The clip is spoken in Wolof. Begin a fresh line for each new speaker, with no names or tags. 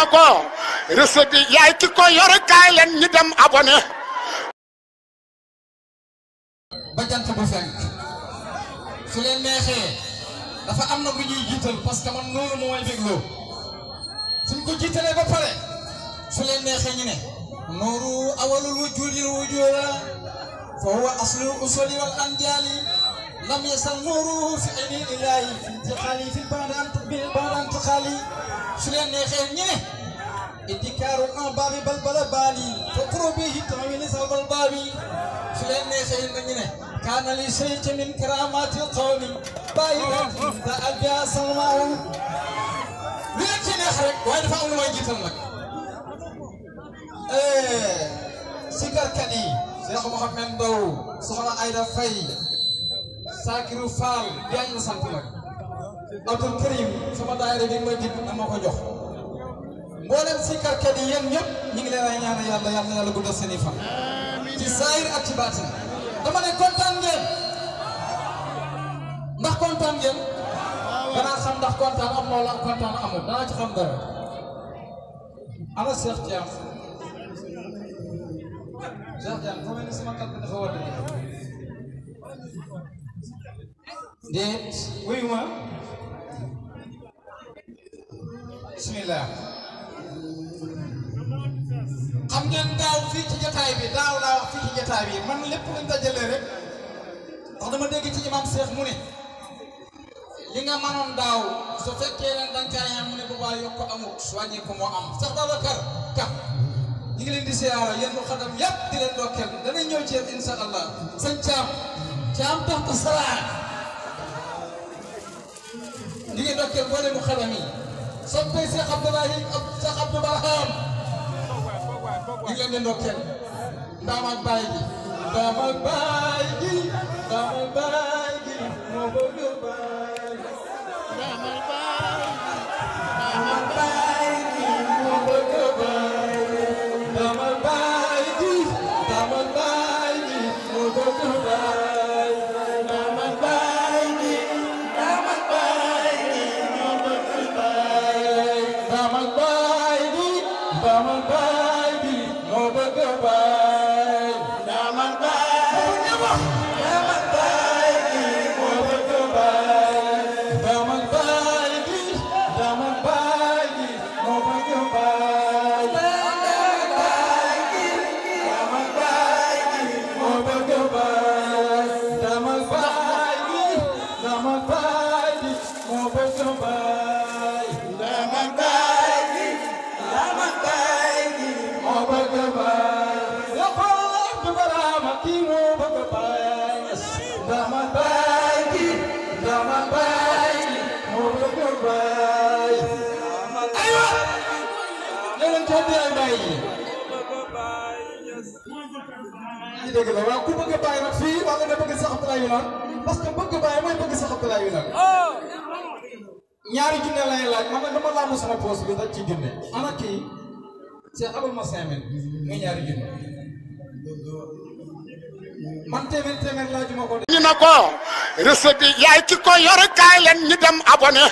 na ko recette bi yaay ki ko yor kaay leen ñu dem abonné
ba jant bu fenk su leen neexee dafa am na lu ñuy jiital parce que man noonu moo may bégloo suñ ko jiitalee ba pare su leen neexee ñu ne nooru awalul wujudil wujuda fa huwa aslul usuli wal anjali lam yasal nooru fi ayni ilahi fi intiqali fi badan tuqali su leen neexee ñu ne idikaru an babi balbala bali fa qurubihi tamamili sabal babi su leen neexee ñu ne كان لي شيء من كرامات القوم بايرا ذا أبيا سلمان لكن يحرق وين فاول ما يجيتم لك سيجار كني شيخ محمد دو سخنا أيدا في ساكرو فال بيان سانتلك عبد الكريم سما دايرة بين ما جيب أما كجوه مولم سيجار كني ين يب نيجي لنا يانا غودا سنيفا تساير أكتباتنا dama ne kontaan ngeen ndax kontaan ngeen danaa xam ndax kontaan am na wala kontaan amul danaa ci xam dara ana Cheikh Thiam fa mel ni sama kàddu dafa war déet wuyu ma bismillah xam ngeen daaw fii ci jotaay bi daaw laa wax fii ci jotaay bi man lépp luñ dajalee rek ndax dama dégg ci imam Cheikh mu ne li nga mënoon daaw su fekkee ne danga caa yam mu ne bu baax yokk amut wàññi ko moo am sax Babacar Ka ñu ngi leen di siyaara yéen mu xadam yëpp di leen dokkeel danañ ñëw ci yéen insha allah sëñ Caam taxta salaa ñu ngi dokkeel boole mu xadam yi soppee Cheikh Abdoulahi Cheikh Abdou Barham ñu ngi leen di ndokkeel ndaam ak baay gi ndaam ak baay gi ndaam ak baay gi moo bëgg baay ndaam ak baay gi moo bëgg baay ndaam ak baay gi ndaam ak baay gi moo bëgg baay ndaam ak baay gi ndaam ak baay gi moo bëgg baay ndaam ak baay gi ndaam ak baay moo bëgg baay ndamal baay ndamal baay gi moo bëgg baay ndamal baay gi ndamal baay gi moo bëgg baay ndamal baay gi ndamal baay gi moo bëgg baay ndamal baay gi ndamal baay gi moo bëgg baay ndamal baay gi ndamal baay gi moo bëgg baay yokkoo Abdou Barham kii moo bëgg baay ndamal baay gi ndamal baay gi moo bëgg baay aywa leneen ca biir baay yi ñu dégg la waaw ku bëgg baay nag fii wala nga bëgg Cheikh Abdoulaye Wilane parce que bëgg baay mooy bëgg Cheikh Abdoulaye Wilane ñaari junne lay laaj man nag dama laamu sama poos bi rek ci junne ana kii c'est abal ma 5000 muy ñaari junne man téeméer laajuma ko
ñu na ko recette bi yaay ki ko yor kaay leen ñu dem abonné